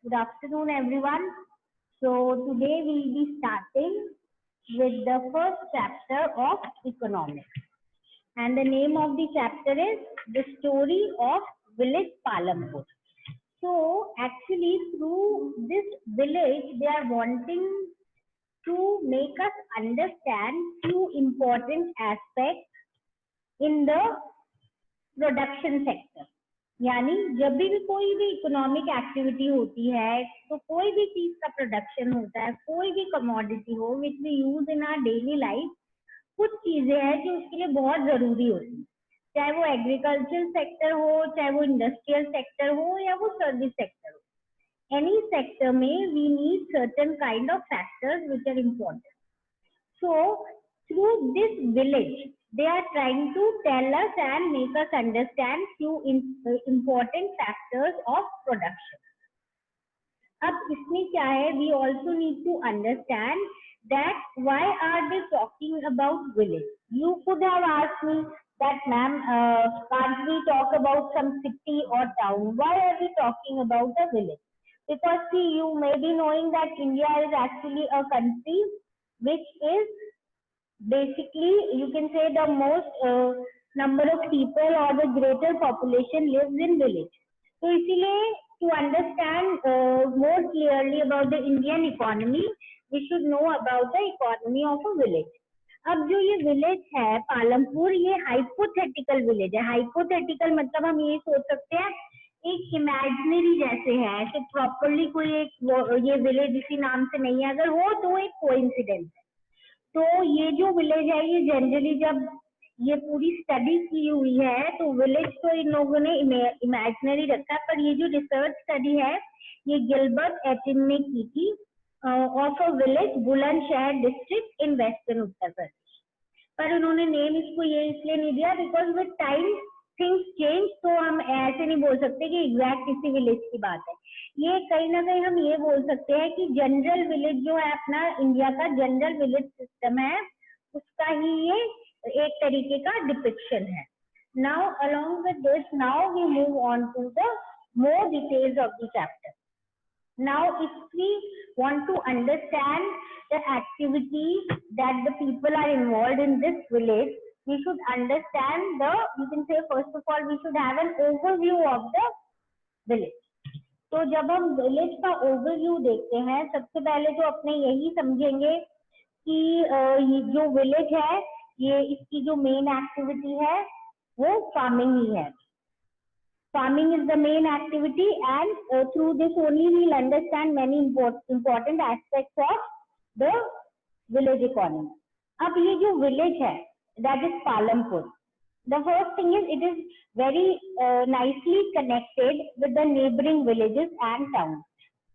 Good afternoon, everyone. So today we'll be starting with the first chapter of economics. And the name of the chapter is The Story of Village Palampur. So actually through this village, they are wanting to make us understand few important aspects in the production sector. यानी जब भी कोई भी economic activity होती है तो कोई भी चीज का प्रोडक्शन होता है, कोई भी कमोडिटी हो which we use in our daily life, कुछ चीजें हैं जो उसके लिए बहुत जरूरी होती है, चाहे वो एग्रीकल्चर सेक्टर हो, चाहे वो इंडस्ट्रियल सेक्टर हो या वो सर्विस सेक्टर हो. एनी सेक्टर में we need certain kind of factors which are important. So through this village, they are trying to tell us and make us understand few important factors of production. अब इसमें क्या है? We also need to understand that why are they talking about village? You could have asked me that, ma'am, can't we talk about some city or town? Why are we talking about a village? Because see, you may be knowing that India is actually a country which is basically, you can say, the most number of people or the greater population lives in village. So इसीलिए to understand more clearly about the Indian economy, we should know about the economy of a village. अब जो ये village है पालमपुर, ये hypothetical village है. Hypothetical मतलब हम ये सोच सकते हैं एक इमेजिनरी जैसे है, तो प्रॉपरली कोई एक ये विलेज इसी नाम से नहीं है. अगर हो तो एक कोइंसिडेंस है. तो ये जो विलेज है ये जनरली जब ये पूरी स्टडी की हुई है तो विलेज तो इन लोगों ने इमेजिनरी रखा है, पर ये जो रिसर्च स्टडी है ये गिलबर्ट एटिन ने की थी of a village Bulandshahr district in western Uttar Pradesh. पर उन्होंने नेम इसको ये इसलिए नहीं दिया because with time things change, तो हम ऐसे नहीं बोल सकते कि एग्जैक्ट किसी विलेज की बात है. ये कहीं ना कहीं हम ये बोल सकते हैं कि जनरल विलेज जो है अपना इंडिया का जनरल विलेज सिस्टम है उसका ही ये एक तरीके का डिपिक्शन है. Now along with this, now we move on to the more details of the chapter. Now if we want to understand the activities that the people are involved in this village, we should understand the, you can say first of all we should have an overview of the village. तो जब हम village का overview देखते हैं, सबसे पहले तो अपने यही समझेंगे कि ये जो विलेज है ये इसकी जो मेन एक्टिविटी है वो फार्मिंग ही है. Farming is the main activity and through this only we will understand many important aspects of the village economy. अब ये जो village है that is Palampur, the first thing is it is very nicely connected with the neighboring villages and towns.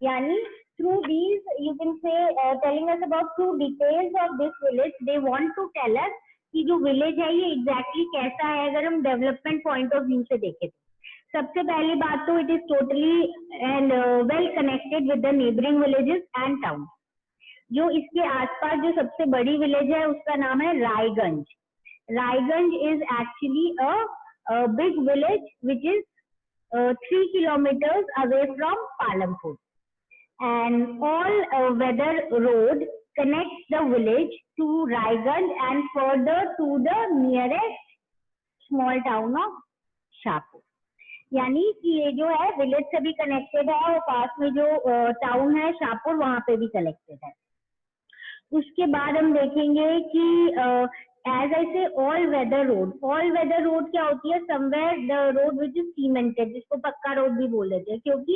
Yani through these you can say telling us about few details of this village, they want to tell us कि जो village है ये exactly कैसा है अगर हम development point of view से देखें. सबसे पहली बात तो it is totally and well connected with the neighbouring villages and town. जो इसके आसपास जो सबसे बड़ी विलेज है उसका नाम है Raiganj. Raiganj is actually a big village which is 3 kilometers away from Palampur, and all weather road connects the village to Raiganj and further to the nearest small town of Shahpur. यानी कि ये जो है विलेज से भी कनेक्टेड है और पास में जो टाउन है शाहपुर वहां पे भी कनेक्टेड है. उसके बाद हम देखेंगे कि as I say all weather road. All weather road क्या होती है? Somewhere the road which is cemented, जिसको पक्का रोड भी बोल देते हैं, क्योंकि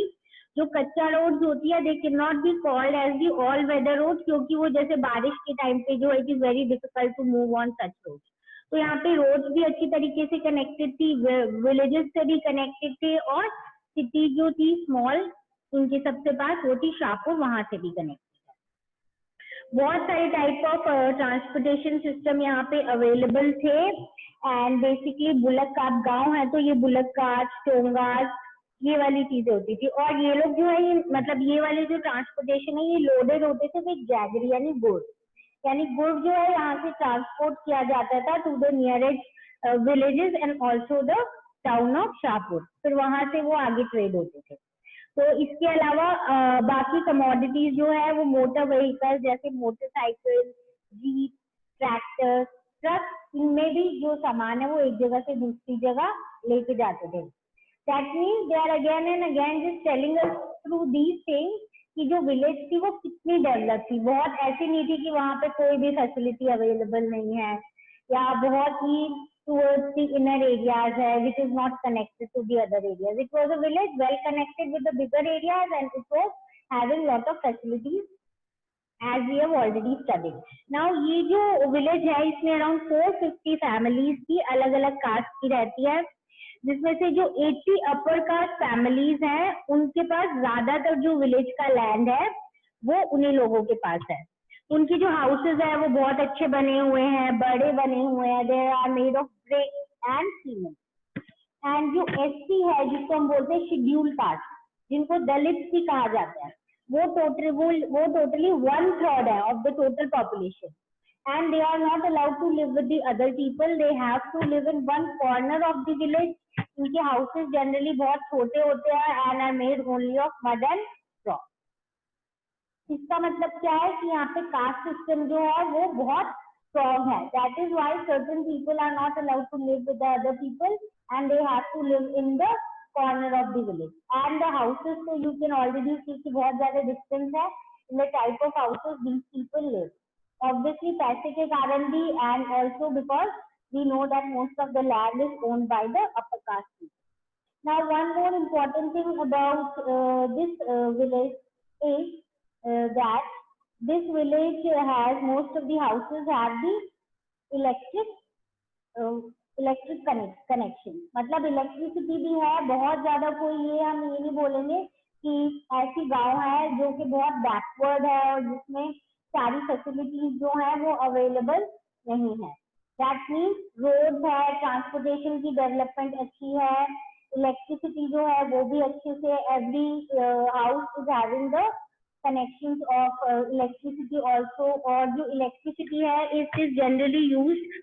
जो कच्चा रोड होती है they can not be called as the all weather road, क्योंकि वो जैसे बारिश के टाइम पे जो it is very difficult to move on such road. तो यहाँ पे रोड्स भी अच्छी तरीके से कनेक्टेड थी, विलेजेस से भी कनेक्टेड थे, और सिटी जो थी स्मॉल उनके सबसे पास वो थी शाहपुर, वहां से भी कनेक्टेड है. बहुत सारे टाइप ऑफ ट्रांसपोर्टेशन सिस्टम यहाँ पे अवेलेबल थे एंड बेसिकली बुलक कार्ट गांव है तो ये बुलक कार्ट, टोंगास, ये वाली चीजें होती थी. और ये लोग जो है ये मतलब ये वाले जो ट्रांसपोर्टेशन है ये लोडेड होते थे विद जैगरी यानी गुड़. यानी गुड़ जो है यहाँ से ट्रांसपोर्ट किया जाता था to the nearest villages and also the town of Shahpur, फिर वहां से वो आगे ट्रेड होते थे. तो इसके अलावा बाकी कमोडिटीज जो है वो मोटर व्हीकल जैसे मोटरसाइकिल, जीप, ट्रैक्टर, ट्रक, इनमें भी जो सामान है वो एक जगह से दूसरी जगह लेके जाते थे. That means they are again and again just telling us through these things कि जो विलेज थी वो कितनी डेवलप थी. बहुत ऐसी नहीं थी कि वहां पे कोई भी फैसिलिटी अवेलेबल नहीं है या बहुत ही towards the inner areas है which is not connected to the other areas. It was a village well connected with the bigger areas and it was having lot of facilities as we have already studied. Now ये जो village है इसमें around 450 families की अलग अलग cast की रहती है, जिसमें से जो 80 अपर कास्ट फैमिलीज हैं उनके पास ज्यादातर जो विलेज का लैंड है वो उन्हीं लोगों के पास है. उनकी जो हाउसेज है वो बहुत अच्छे बने हुए हैं, बड़े बने हुए हैं. They are made of brick and cement. And जो एससी है जिसको हम बोलते हैं शेड्यूल कास्ट, जिनको दलित भी कहा जाता है, वो टोटली 1/3 है of the total population. And they are not allowed to live with the other people. They have to live in one corner of the village. उनके houses generally बहुत छोटे होते हैं and are made only of mud and straw. इसका मतलब क्या है कि यहाँ पे कास्ट सिस्टम जो है वो बहुत strong है. That is why certain people are not allowed to live with the other people and they have to live in the corner of the village. And the houses, so you can already see कि बहुत ज़्यादा distance है in the type of houses these people live. Obviously पैसे के कारण भी and also because we know that most of the land is owned by the upper caste people. Now one more important thing about this village is that this village has most of the houses have the electric connection. मतलब electricity भी है बहुत ज्यादा. कोई ये हम ये नहीं बोलेंगे कि ऐसी गांव है जो कि बहुत बैकवर्ड है और जिसमें सारी फैसिलिटीज जो है वो अवेलेबल नहीं है. दैट मीन्स रोड है, ट्रांसपोर्टेशन की डेवलपमेंट अच्छी है, इलेक्ट्रिसिटी जो है वो भी अच्छे से every house is having the connections of electricity also. और जो इलेक्ट्रिसिटी है it is generally used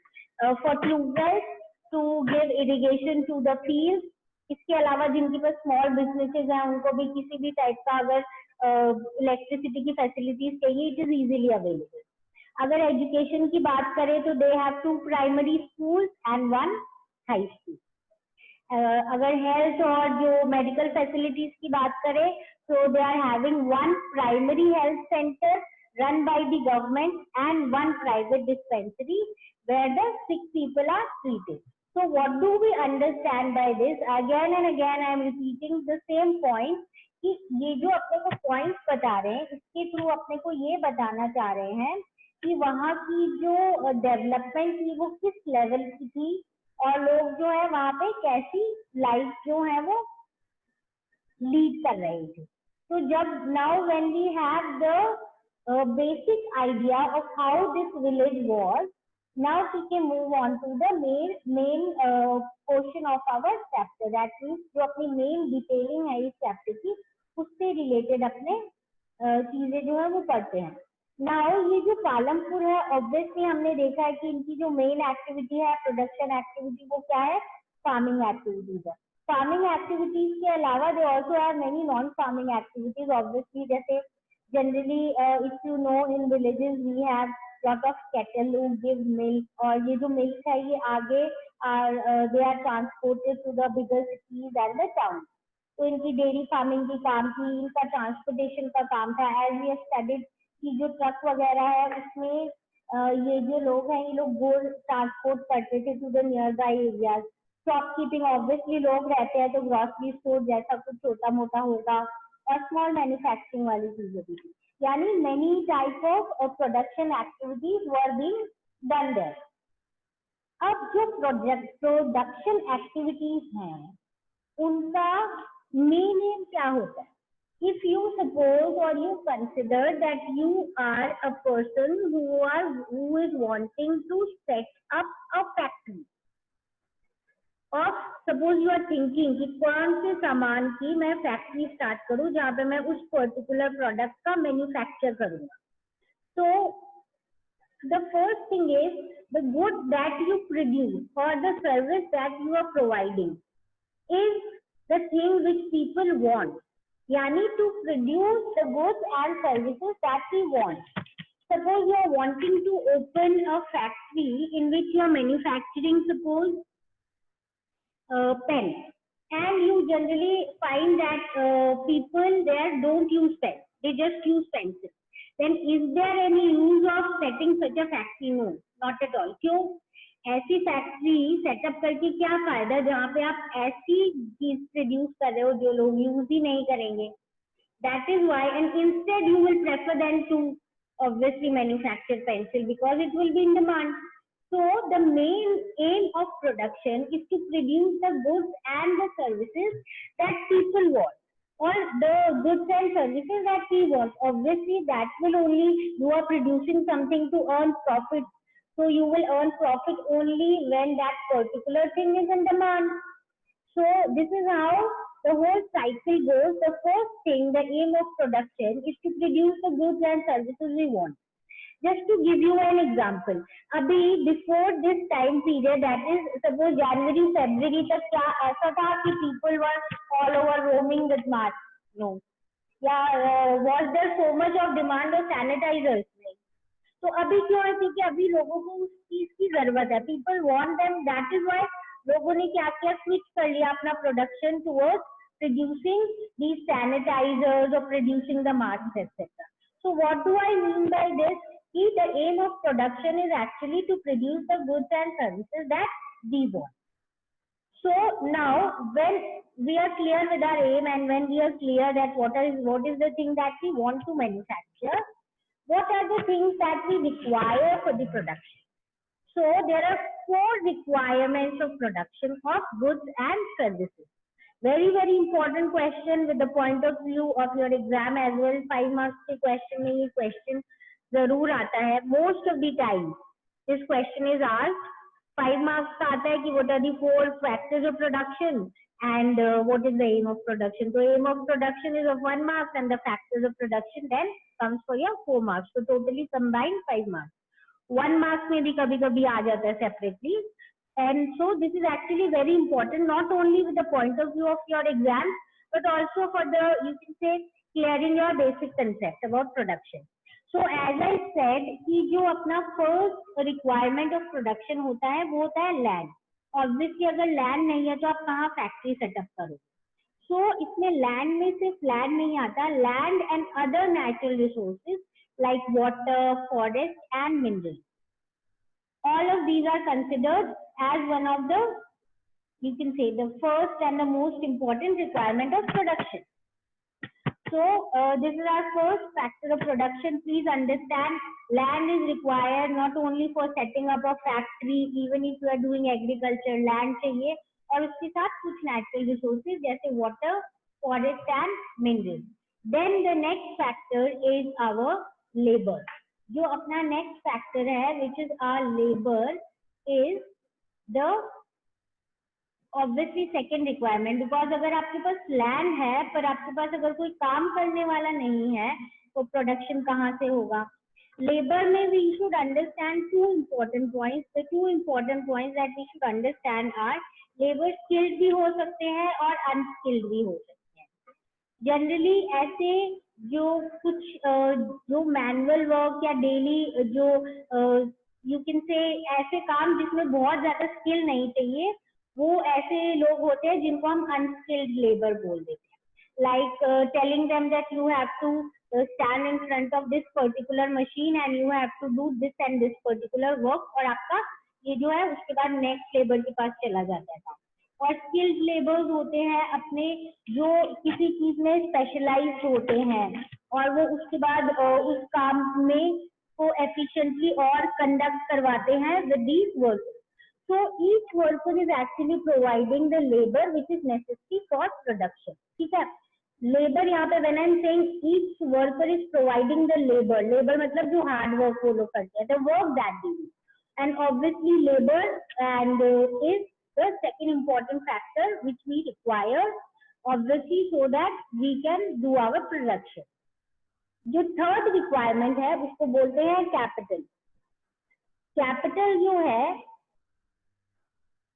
for tubewells to give irrigation to the fields. इसके अलावा जिनके पास स्मॉल बिजनेसेस हैं उनको भी किसी भी टाइप का अगर इलेक्ट्रिसिटी की फैसिलिटीज चाहिए इट इज इजीली अवेलेबल. अगर एजुकेशन की बात करें तो they have 2 primary schools and 1 high school. अगर हेल्थ और जो मेडिकल फैसिलिटीज की बात करें तो they are having 1 primary health centre run by the government and 1 private dispensary where the sick people are treated. So what do we understand by this? Again and again I am repeating the same point कि ये जो अपने को points बता रहे हैं इसके through अपने को ये बताना चाह रहे हैं कि वहाँ की जो डेवलपमेंट थी वो किस लेवल की थी और लोग जो है वहाँ पे कैसी लाइफ जो है वो लीड कर रहे थे. तो जब now when we have the basic idea of how this village was, now we can move on to the main portion of our chapter. That means जो अपनी main detailing है इस chapter की उससे रिलेटेड अपने चीजें जो है वो पढ़ते हैं. नाउ ये जो पालमपुर है ऑब्वियसली हमने देखा है कि इनकी जो मेन एक्टिविटी है प्रोडक्शन एक्टिविटी वो क्या है, फार्मिंग एक्टिविटीज है. फार्मिंग एक्टिविटीज के अलावा they also have many non farming activities obviously. जैसे generally if you know in villages we have lot of cattle who give milk और ये जो milk है ये आगे they are transported to the bigger cities and the towns. तो इनकी dairy farming की काम थी, इनका ट्रांसपोर्टेशन का काम था. एज वी स्टडीड कि जो ट्रक वगैरह है उसमें ये जो लोग हैं ये लोग गुड ट्रांसपोर्ट करते थे to the nearby areas. Shopkeeping obviously लोग रहते हैं तो ग्रोसरी स्टोर जैसा कुछ छोटा मोटा होगा और स्मॉल मैन्युफैक्चरिंग वाली चीजें भी थी. यानी many type of production activities were being done there. अब जो प्रोडक्शन एक्टिविटीज हैं उनका मीनिंग क्या होता है? If you suppose or you consider that you are a person who is wanting to set up a factory. और suppose you are thinking कि कौन से सामान की मैं फैक्ट्री स्टार्ट करूं जहां पे मैं उस पर्टिकुलर प्रोडक्ट का मैन्युफैक्चर करूंगा. तो the first thing is the good that you produce और the service that you are providing is the thing which people want. यानी to produce the goods and services that we want. Suppose you are wanting to open a factory in which you are manufacturing, suppose pen, and you generally find that people there don't use pen, they just use pencil. Then is there any use of setting such a factory? No, not at all. क्यों? ऐसी factory setup करके क्या फायदा जहाँ पे आप ऐसी चीज प्रोड्यूस कर रहे हो जो लोग यूज ही नहीं करेंगे. That is why, and instead you will prefer them to obviously manufacture pencil because it will be in demand. So the main aim of production is to produce the goods and the services that people want, or the goods and services that we want. Obviously, that will only, you are producing something to earn profit. So you will earn profit only when that particular thing is in demand. So this is how the whole cycle goes. The first thing, the aim of production is to produce the goods and services we want. Just to give you an example, अभी before this time period, that is suppose January, February तक क्या ऐसा था कि people were all over roaming with masks? No. Yeah, was there so much of demand of sanitizers? नहीं. तो अभी क्यों है? क्योंकि अभी लोगों को उस चीज की जरूरत है. People want them. That is why लोगों ने क्या किया, स्विच कर लिया अपना production towards producing these sanitizers or producing the masks, etc. So what do I mean by this? The aim of production is actually to produce the goods and services that we want. So now when we are clear with our aim and when we are clear that what is the thing that we want to manufacture, what are the things that we require for the production? So there are 4 requirements of production of goods and services. Very, very important question with the point of view of your exam as well. 5 marks के question में ये question जरूर आता है. Most of the time this question is asked. 5 marks का आता है कि what are the 4 factors of production and what is the aim of production. So aim of production is of 1 mark and the factors of production then comes for your 4 marks. So totally combined 5 marks. 1 mark में भी कभी कभी आ जाता है separately. And so this is actually very important, not only with the point of view of your exam, but also for the, you can say, clearing your basic concept about production. So as I said कि जो अपना first requirement of production होता है वो होता है land. Obviously अगर land नहीं है तो आप कहाँ factory setup करोगे? So इसमें land में सिर्फ land नहीं आता, land and other natural resources like water, forest and minerals. All of these are considered as one of the, you can say, the first and the most important requirement of production. So this is our first factor of production. Please understand, land is required not only for setting up a factory, even if you are doing agriculture, land चाहिए और उसके साथ कुछ natural resources जैसे water, forest and minerals. Then the next factor is our labor. जो अपना next factor है which is our labour is the obviously second requirement. Because अगर आपके पास लैंड है पर आपके पास अगर कोई काम करने वाला नहीं है तो प्रोडक्शन कहाँ से होगा? लेबर में we should understand 2 important points. The 2 important points that we should understand are labour skilled भी हो सकते हैं और अनस्किल्ड भी हो सकते हैं. जनरली ऐसे जो कुछ जो मैनुअल वर्क या डेली जो यू कैन से ऐसे काम जिसमें बहुत ज्यादा स्किल नहीं चाहिए वो ऐसे लोग होते हैं जिनको हम अनस्किल्ड लेबर बोल देते हैं. Like telling them that you have to stand in front of this particular machine and you have to do this and this particular work और आपका ये जो है उसके बाद नेक्स्ट लेबर के पास चला जाता था. और स्किल्ड लेबर्स होते हैं अपने जो किसी चीज में स्पेशलाइज्ड होते हैं और वो उसके बाद उस काम में को एफिशिएंटली और कंडक्ट करवाते हैं with these work. So each worker is actually providing the labor which is necessary for production. ठीक है. लेबर यहाँ पे when I'm saying each worker is providing the labor, labor मतलब जो हार्ड वर्क वो लोग करते हैं, the work that they do, and obviously labor and is the second important factor which we require obviously so that we can do our production. जो third requirement है उसको बोलते हैं कैपिटल. कैपिटल जो है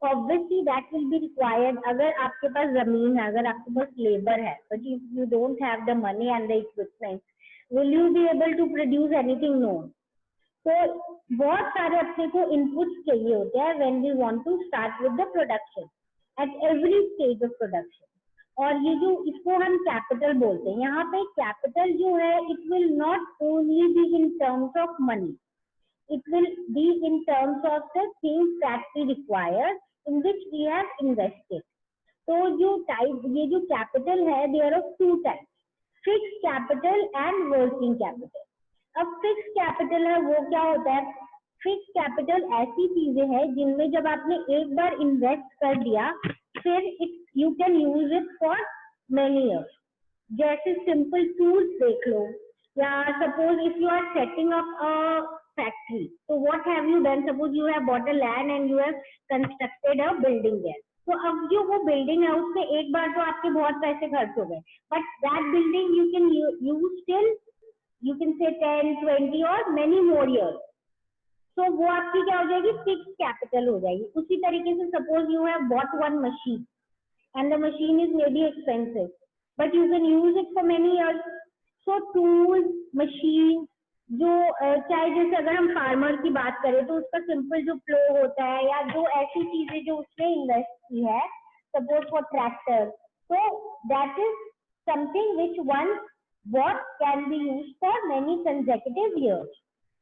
obviously that will be required. अगर आपके पास जमीन है, अगर आपके पास लेबर है, but if you don't have the money and the equipment, will you be able to produce anything? No. तो बहुत सारे अपने को इनपुट्स चाहिए होते हैं when we want to start with the production at every stage of production. और ये जो इसको हम कैपिटल बोलते हैं, यहाँ पे कैपिटल जो है it will not only be in terms of money, it will be in terms of the things that we require in which we have invested. तो जो टाइप, ये जो कैपिटल है, there are two types, fixed capital and working capital. अब fix capital है वो क्या होता है? फिक्स कैपिटल ऐसी चीजें हैं जिनमें जब आपने एक बार इन्वेस्ट कर दिया, फिर you can use it for many years. जैसे सिंपल टूल्स देख लो, या suppose if you are setting up a factory, तो what have you done? Suppose you have bought a land and you have constructed a building there. तो अब जो वो building है उसमें एक बार तो आपके बहुत पैसे खर्च हो गए, but that building you can use till you can say 10, 20 or many more years. So वो आपकी क्या हो जाएगी? फिक्स कैपिटल हो जाएगी. उसी तरीके से suppose you have bought one machine and the machine is may be expensive, but you can use it for many years. So tool, machine, जो चाहे जैसे अगर हम फार्मर की बात करें तो उसका सिंपल जो प्लो होता है, या जो ऐसी चीजें जो उसने इन्वेस्ट की है, सपोज फॉर ट्रैक्टर, तो that is something which one what can be used for many consecutive years.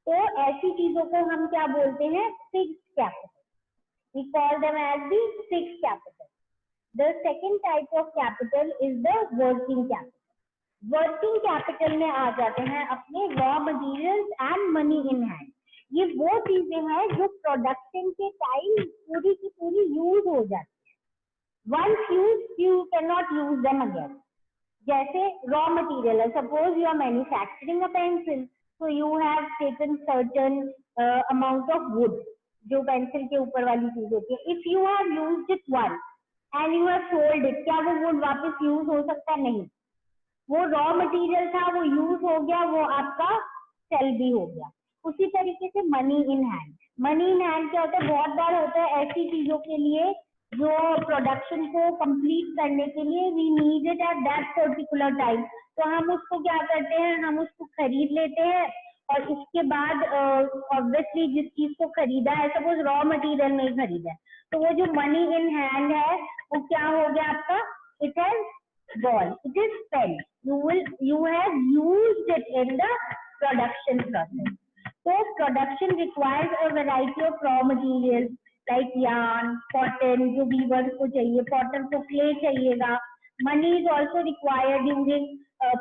तो ऐसी चीजों को हम क्या बोलते हैं? Fixed capital. We call them as the fixed capital. The second type of capital is the working capital. Working capital में आ जाते हैं अपने raw materials and money in hand. ये वो चीजें हैं जो प्रोडक्शन के टाइम पूरी की पूरी यूज हो जाती है. Once used, you cannot use them again. जैसे रॉ मटेरियल है, suppose you are manufacturing a pencil, so you have taken certain amount of wood, जो पेंसिल के ऊपर वाली चीज होती है. If you have used it one and you have sold it, क्या वो वुड वापस यूज हो सकता है? नहीं. वो रॉ मटेरियल था, वो यूज हो गया, वो आपका सेल भी हो गया. उसी तरीके से money in hand. Money in hand क्या होता है? बहुत बार होता है ऐसी चीजों के लिए जो प्रोडक्शन को कंप्लीट करने के लिए we need it at that particular time. तो हम उसको क्या करते हैं? हम उसको खरीद लेते हैं, और इसके बाद ऑब्वियसली जिस चीज को खरीदा है, सपोज रॉ मटेरियल नहीं खरीदा है, तो वो जो मनी इन हैंड है वो क्या हो गया आपका? It has gone, it is spent. You have used it in the production process. तो production requires a variety of raw material like yarn, cotton, जो वीवर्स को चाहिए, कॉटन को क्ले चाहिएगा. Money is also required during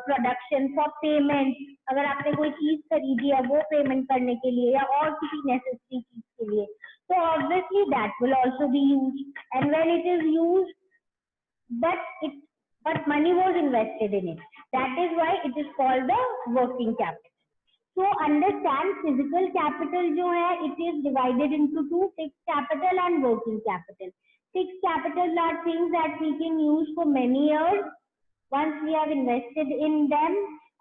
production for payment. अगर आपने कोई चीज खरीदी है वो पेमेंट करने के लिए, या और किसी नेसेसरी चीज के लिए, तो obviously that will also be use. And when it is use, but money was invested in it, that is why it is called the working capital. So understand physical capital जो है, it is divided into two, fixed capital and working capital. Fixed capital are things that we can use for many years once we have invested in them,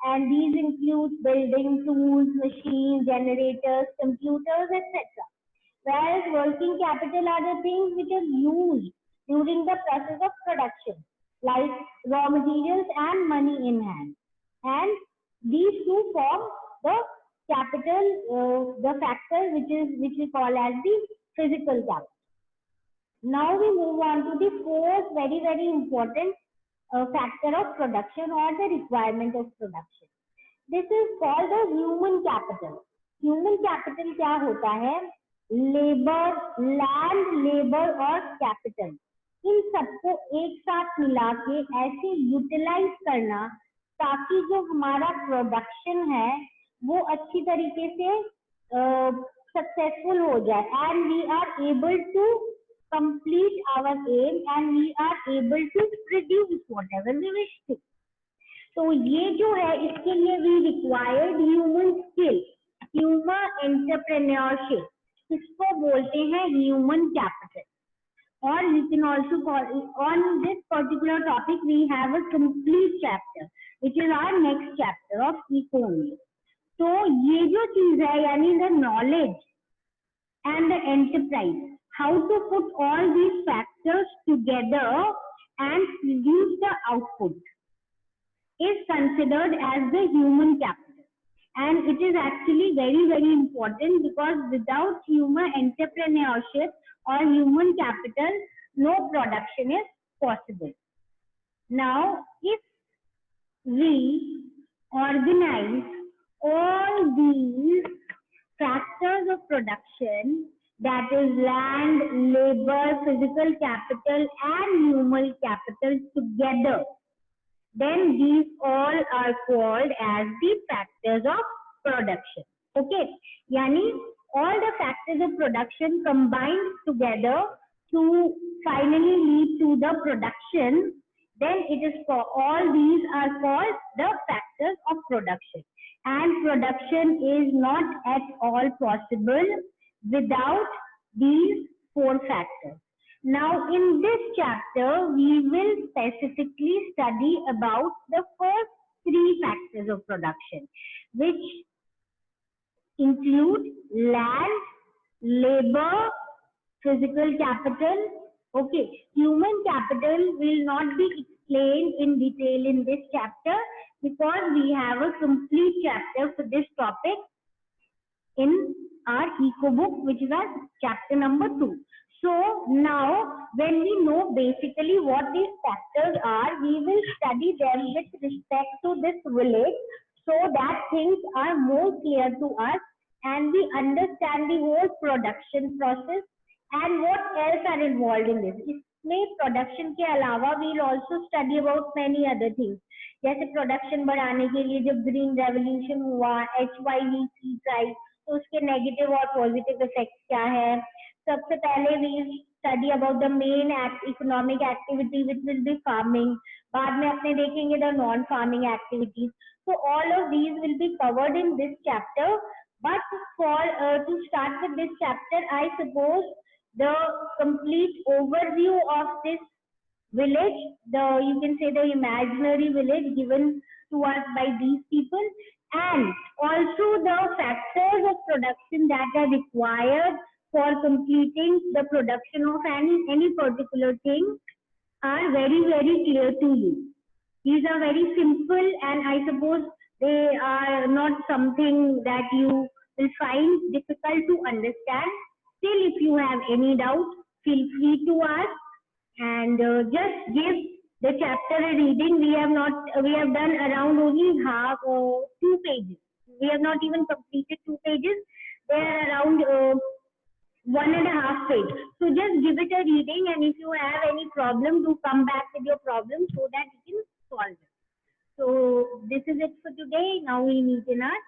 and these include building tools, machines, generators, computers, etc. Whereas working capital are the things which are used during the process of production, like raw materials and money in hand. And these two form the capital, the factor which we call as the physical capital. Now we move on to the fourth very very important factor of production or the requirement of production. This is called the human capital. Human capital क्या होता है? Labour, land, labour और capital, इन सबको एक साथ मिला के ऐसे यूटिलाइज करना ताकि जो हमारा प्रोडक्शन है वो अच्छी तरीके से सक्सेसफुल हो जाए, and we are able to complete our aim and we are able to produce whatever we wish to. तो ये जो है इसके लिए we required human skill, human entrepreneurship, इसको बोलते हैं human capital. Or we can also call, on this particular topic we have a complete chapter which is our next chapter of economy. तो ये जो चीज है यानी the knowledge and the enterprise, how to put all these factors together and produce the output is considered as the human capital. And it is actually very, very important, because without human entrepreneurship or human capital, no production is possible. Now, if we organize all these factors of production, that is land, labor, physical capital and human capital together, then these all are called as the factors of production. Okay, yani all the factors of production combined together to finally lead to the production, then it is for all these are called the factors of production. And production is not at all possible without these four factors. Now, in this chapter, we will specifically study about the first three factors of production, which include land, labor, physical capital. Okay, human capital will not be explained in detail in this chapter, because we have a complete chapter for this topic in our eco book, which is our chapter number 2. So now, when we know basically what these factors are, we will study them with respect to this village, so that things are more clear to us and we understand the whole production process and what else are involved in this. इसमें production के अलावा we will also study about many other things. जैसे production बढ़ाने के लिए जब green revolution हुआ, HYVC price, तो उसके नेगेटिव और पॉजिटिव इफेक्ट क्या है. सबसे पहले we study about the main economic activity which will be farming. बाद में अपने देखेंगे the non farming activities. So all of these will be covered in this chapter. But for to start with this chapter, I suppose the complete overview of this village, you can say the imaginary village given to us by these people, and also the factors of production that are required for completing the production of any particular thing are very, very clear to you. These are very simple, and I suppose they are not something that you will find difficult to understand. Still, if you have any doubt, feel free to ask, and just give the chapter a reading. We have done around only half 2 pages. We have not even completed 2 pages. They are around 1.5 page. So just give it a reading, and if you have any problem, do come back with your problem so that you can solve it. So this is it for today. Now we meet in our